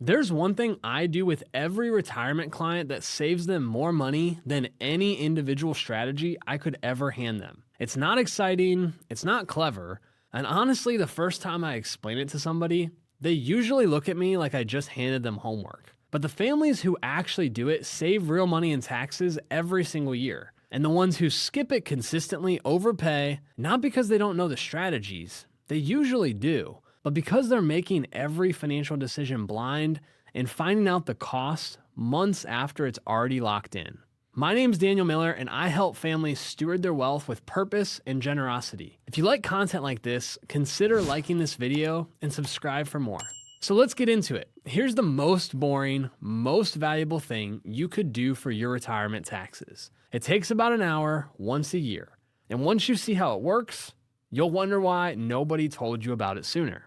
There's one thing I do with every retirement client that saves them more money than any individual strategy I could ever hand them. It's not exciting, it's not clever, and honestly, the first time I explain it to somebody, they usually look at me like I just handed them homework. But the families who actually do it save real money in taxes every single year. And the ones who skip it consistently overpay, not because they don't know the strategies, they usually do, but because they're making every financial decision blind and finding out the cost months after it's already locked in. My name's Daniel Miller, and I help families steward their wealth with purpose and generosity. If you like content like this, consider liking this video and subscribe for more. So let's get into it. Here's the most boring, most valuable thing you could do for your retirement taxes. It takes about an hour once a year. And once you see how it works, you'll wonder why nobody told you about it sooner.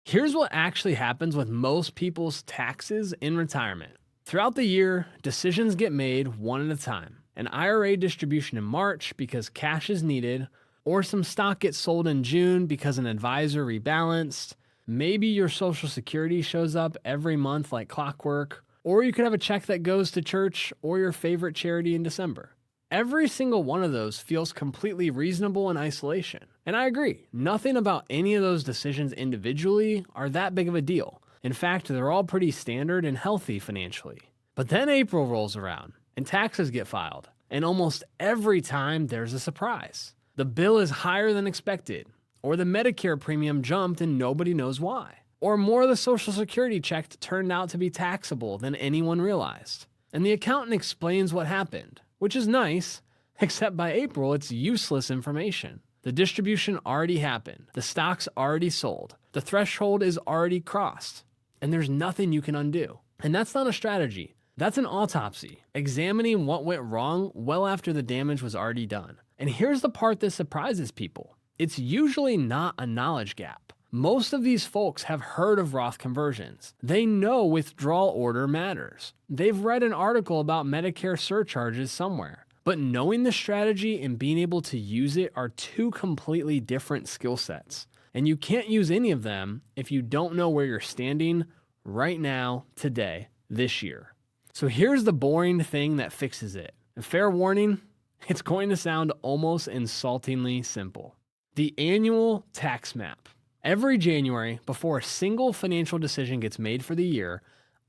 Here's what actually happens with most people's taxes in retirement. Throughout the year, decisions get made one at a time. An IRA distribution in March because cash is needed, or some stock gets sold in June because an advisor rebalanced. Maybe your Social Security shows up every month like clockwork, or you could have a check that goes to church or your favorite charity in December. Every single one of those feels completely reasonable in isolation. And I agree, nothing about any of those decisions individually are that big of a deal. In fact, they're all pretty standard and healthy financially. But then April rolls around and taxes get filed. And almost every time there's a surprise. The bill is higher than expected, or the Medicare premium jumped and nobody knows why. Or more of the Social Security check turned out to be taxable than anyone realized. And the accountant explains what happened, which is nice, except by April it's useless information. The distribution already happened, the stock's already sold, the threshold is already crossed, and there's nothing you can undo. And that's not a strategy, that's an autopsy, examining what went wrong well after the damage was already done. And here's the part that surprises people. It's usually not a knowledge gap. Most of these folks have heard of Roth conversions. They know withdrawal order matters. They've read an article about Medicare surcharges somewhere. But knowing the strategy and being able to use it are two completely different skill sets. And you can't use any of them if you don't know where you're standing right now, today, this year. So here's the boring thing that fixes it. And fair warning, it's going to sound almost insultingly simple. The annual tax map. Every January, before a single financial decision gets made for the year,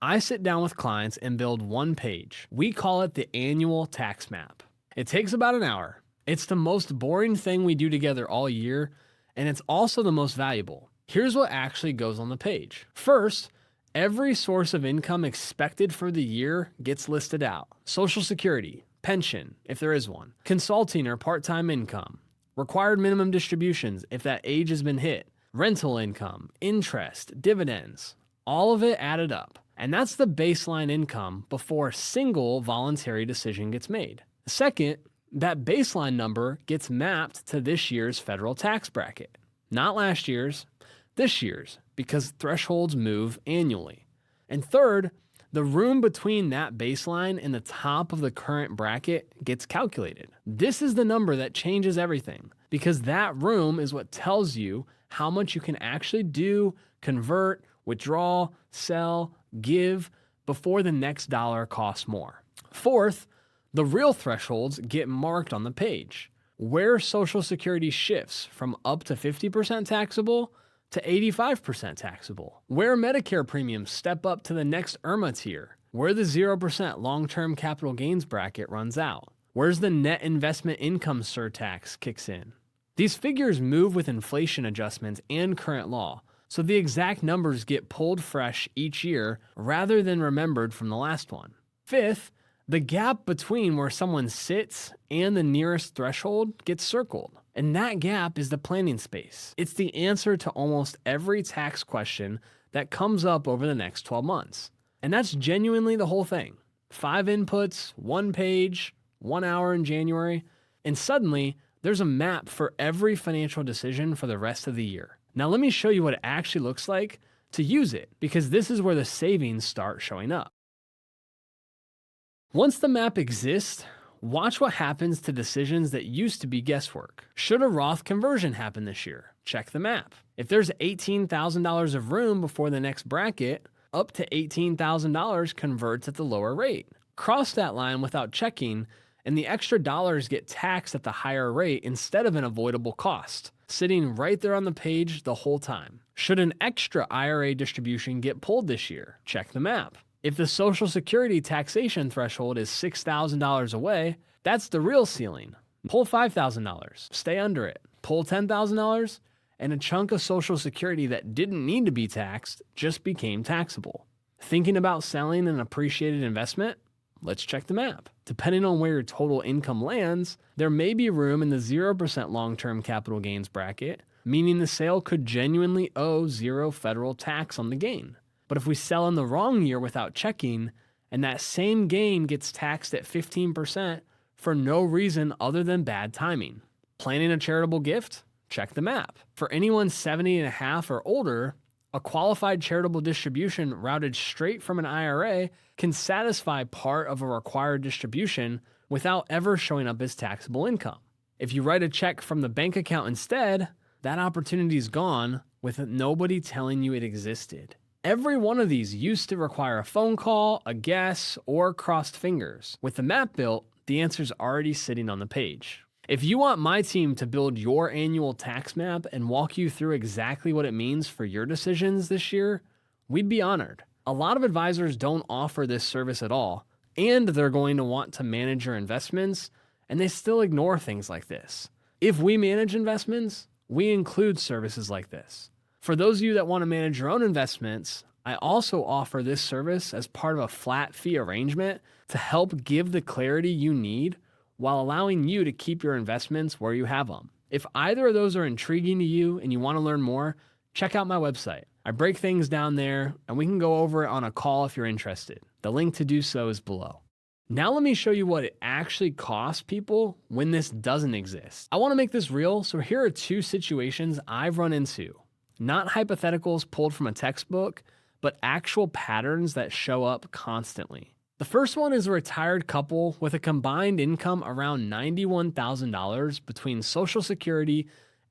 I sit down with clients and build one page. We call it the annual tax map. It takes about an hour. It's the most boring thing we do together all year, and it's also the most valuable. Here's what actually goes on the page. First, every source of income expected for the year gets listed out. Social Security, pension, if there is one, consulting or part-time income, required minimum distributions if that age has been hit, rental income, interest, dividends, all of it added up. And that's the baseline income before a single voluntary decision gets made. Second, that baseline number gets mapped to this year's federal tax bracket. Not last year's, this year's, because thresholds move annually. And third, the room between that baseline and the top of the current bracket gets calculated. This is the number that changes everything, because that room is what tells you how much you can actually do, convert, withdraw, sell, give before the next dollar costs more. Fourth, the real thresholds get marked on the page. Where Social Security shifts from up to 50% taxable to 85% taxable. Where Medicare premiums step up to the next IRMAA tier. Where the 0% long-term capital gains bracket runs out. Where's the net investment income surtax kicks in. These figures move with inflation adjustments and current law, so the exact numbers get pulled fresh each year rather than remembered from the last one. Fifth, the gap between where someone sits and the nearest threshold gets circled. And that gap is the planning space. It's the answer to almost every tax question that comes up over the next 12 months. And that's genuinely the whole thing. 5 inputs, 1 page, 1 hour in January, and suddenly there's a map for every financial decision for the rest of the year. Now let me show you what it actually looks like to use it, because this is where the savings start showing up. Once the map exists, watch what happens to decisions that used to be guesswork. Should a Roth conversion happen this year? Check the map. If there's $18,000 of room before the next bracket, up to $18,000 converts at the lower rate. Cross that line without checking, and the extra dollars get taxed at the higher rate instead of an avoidable cost, sitting right there on the page the whole time. Should an extra IRA distribution get pulled this year? Check the map. If the Social Security taxation threshold is $6,000 away, that's the real ceiling. Pull $5,000, stay under it. Pull $10,000, and a chunk of Social Security that didn't need to be taxed just became taxable. Thinking about selling an appreciated investment? Let's check the map. Depending on where your total income lands, there may be room in the 0% long-term capital gains bracket, meaning the sale could genuinely owe zero federal tax on the gain. But if we sell in the wrong year without checking, and that same gain gets taxed at 15% for no reason other than bad timing. Planning a charitable gift? Check the map. For anyone 70 and a half or older, a qualified charitable distribution routed straight from an IRA can satisfy part of a required distribution without ever showing up as taxable income. If you write a check from the bank account instead, that opportunity is gone with nobody telling you it existed. Every one of these used to require a phone call, a guess, or crossed fingers. With the map built, the answer's already sitting on the page. If you want my team to build your annual tax map and walk you through exactly what it means for your decisions this year, we'd be honored. A lot of advisors don't offer this service at all, and they're going to want to manage your investments, and they still ignore things like this. If we manage investments, we include services like this. For those of you that want to manage your own investments, I also offer this service as part of a flat fee arrangement to help give the clarity you need while allowing you to keep your investments where you have them. If either of those are intriguing to you and you want to learn more, check out my website. I break things down there and we can go over it on a call if you're interested. The link to do so is below. Now let me show you what it actually costs people when this doesn't exist. I want to make this real, so here are two situations I've run into. Not hypotheticals pulled from a textbook, but actual patterns that show up constantly. The first one is a retired couple with a combined income around $91,000 between Social Security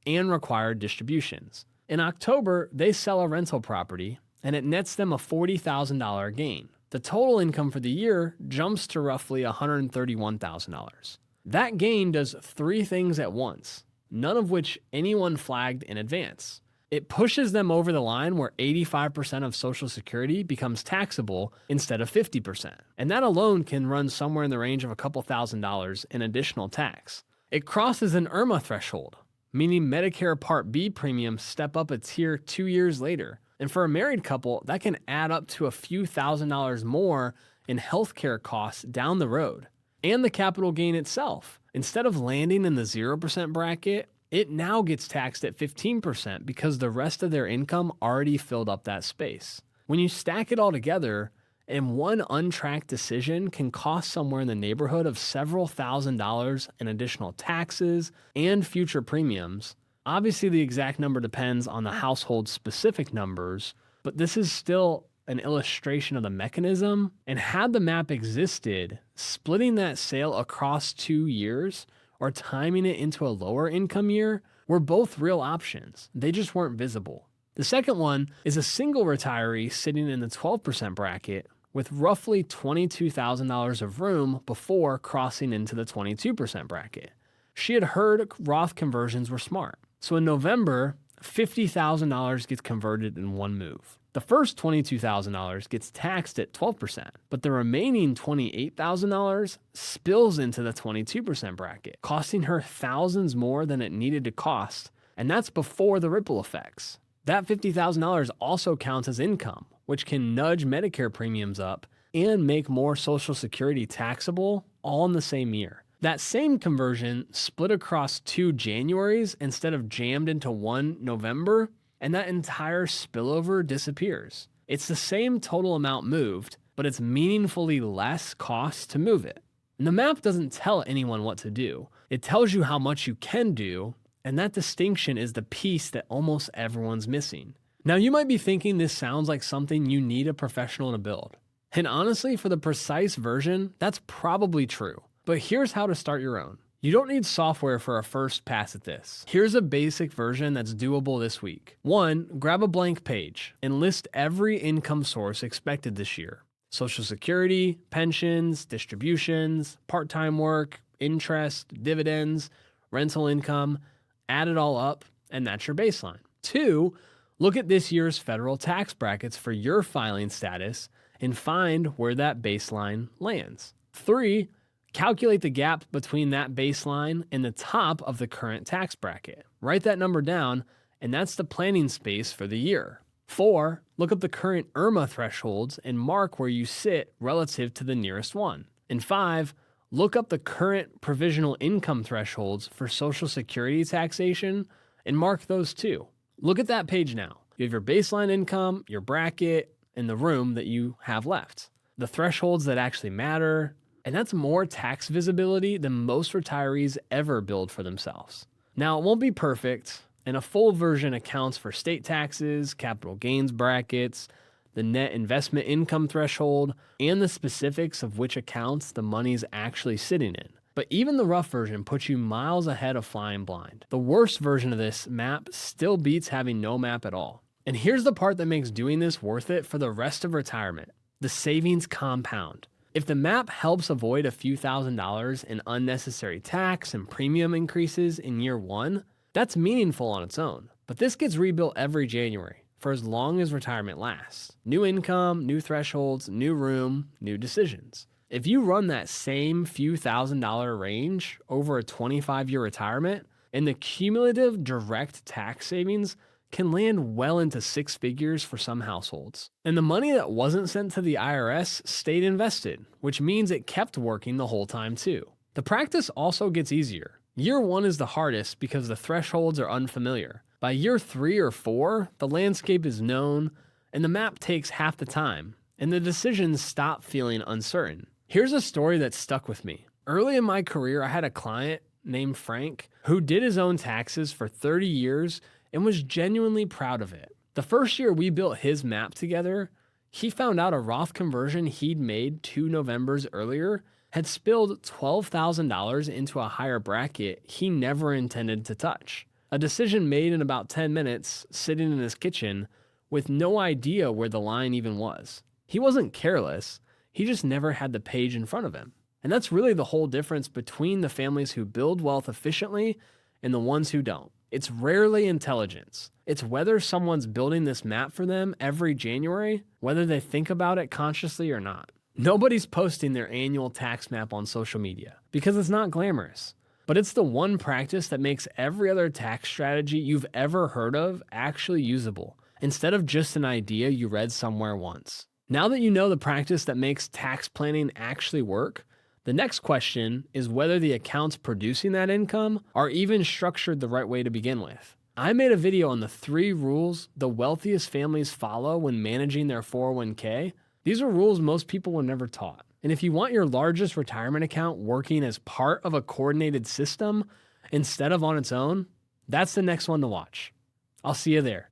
and required distributions. In October, they sell a rental property and it nets them a $40,000 gain. The total income for the year jumps to roughly $131,000. That gain does three things at once, none of which anyone flagged in advance. It pushes them over the line where 85% of Social Security becomes taxable instead of 50%. And that alone can run somewhere in the range of a couple $1,000s in additional tax. It crosses an IRMAA threshold, meaning Medicare Part B premiums step up a tier 2 years later. And for a married couple, that can add up to a few $1,000s more in healthcare costs down the road. And the capital gain itself. Instead of landing in the 0% bracket, it now gets taxed at 15% because the rest of their income already filled up that space. When you stack it all together, and one untracked decision can cost somewhere in the neighborhood of several $1,000s in additional taxes and future premiums. Obviously, the exact number depends on the household's specific numbers, but this is still an illustration of the mechanism. And had the map existed, splitting that sale across 2 years or timing it into a lower income year were both real options. They just weren't visible. The second one is a single retiree sitting in the 12% bracket with roughly $22,000 of room before crossing into the 22% bracket. She had heard Roth conversions were smart. So in November, $50,000 gets converted in one move. The first $22,000 gets taxed at 12%, but the remaining $28,000 spills into the 22% bracket, costing her thousands more than it needed to cost, and that's before the ripple effects. That $50,000 also counts as income, which can nudge Medicare premiums up and make more Social Security taxable all in the same year. That same conversion split across 2 Januaries instead of jammed into one November, and that entire spillover disappears. It's the same total amount moved, but it's meaningfully less cost to move it. And the map doesn't tell anyone what to do. It tells you how much you can do, and that distinction is the piece that almost everyone's missing. Now, you might be thinking this sounds like something you need a professional to build. And honestly, for the precise version, that's probably true. But here's how to start your own. You don't need software for a first pass at this. Here's a basic version that's doable this week. 1. Grab a blank page and list every income source expected this year. Social Security, pensions, distributions, part-time work, interest, dividends, rental income. Add it all up, and that's your baseline. 2. Look at this year's federal tax brackets for your filing status and find where that baseline lands. 3. Calculate the gap between that baseline and the top of the current tax bracket. Write that number down, and that's the planning space for the year. 4. Look up the current IRMAA thresholds and mark where you sit relative to the nearest one. And 5. Look up the current provisional income thresholds for Social Security taxation and mark those too. Look at that page now. You have your baseline income, your bracket, and the room that you have left. The thresholds that actually matter, and that's more tax visibility than most retirees ever build for themselves. Now, it won't be perfect, and a full version accounts for state taxes, capital gains brackets, the net investment income threshold, and the specifics of which accounts the money's actually sitting in. But even the rough version puts you miles ahead of flying blind. The worst version of this map still beats having no map at all. And here's the part that makes doing this worth it for the rest of retirement. The savings compound. If the map helps avoid a few $1,000s in unnecessary tax and premium increases in year 1, that's meaningful on its own. But this gets rebuilt every January for as long as retirement lasts. New income, new thresholds, new room, new decisions. If you run that same few $1,000 range over a 25-year retirement, and the cumulative direct tax savings can land well into 6 figures for some households. And the money that wasn't sent to the IRS stayed invested, which means it kept working the whole time too. The practice also gets easier. Year 1 is the hardest because the thresholds are unfamiliar. By year 3 or 4, the landscape is known, and the map takes half the time, and the decisions stop feeling uncertain. Here's a story that stuck with me. Early in my career, I had a client named Frank who did his own taxes for 30 years and was genuinely proud of it. The first year we built his map together, he found out a Roth conversion he'd made 2 Novembers earlier had spilled $12,000 into a higher bracket he never intended to touch. A decision made in about 10 minutes, sitting in his kitchen with no idea where the line even was. He wasn't careless, he just never had the page in front of him. And that's really the whole difference between the families who build wealth efficiently and the ones who don't. It's rarely intelligence. It's whether someone's building this map for them every January, whether they think about it consciously or not. Nobody's posting their annual tax map on social media because it's not glamorous. But it's the one practice that makes every other tax strategy you've ever heard of actually usable, instead of just an idea you read somewhere once. Now that you know the practice that makes tax planning actually work, the next question is whether the accounts producing that income are even structured the right way to begin with. I made a video on the 3 rules the wealthiest families follow when managing their 401k. These are rules most people were never taught. And if you want your largest retirement account working as part of a coordinated system instead of on its own, that's the next one to watch. I'll see you there.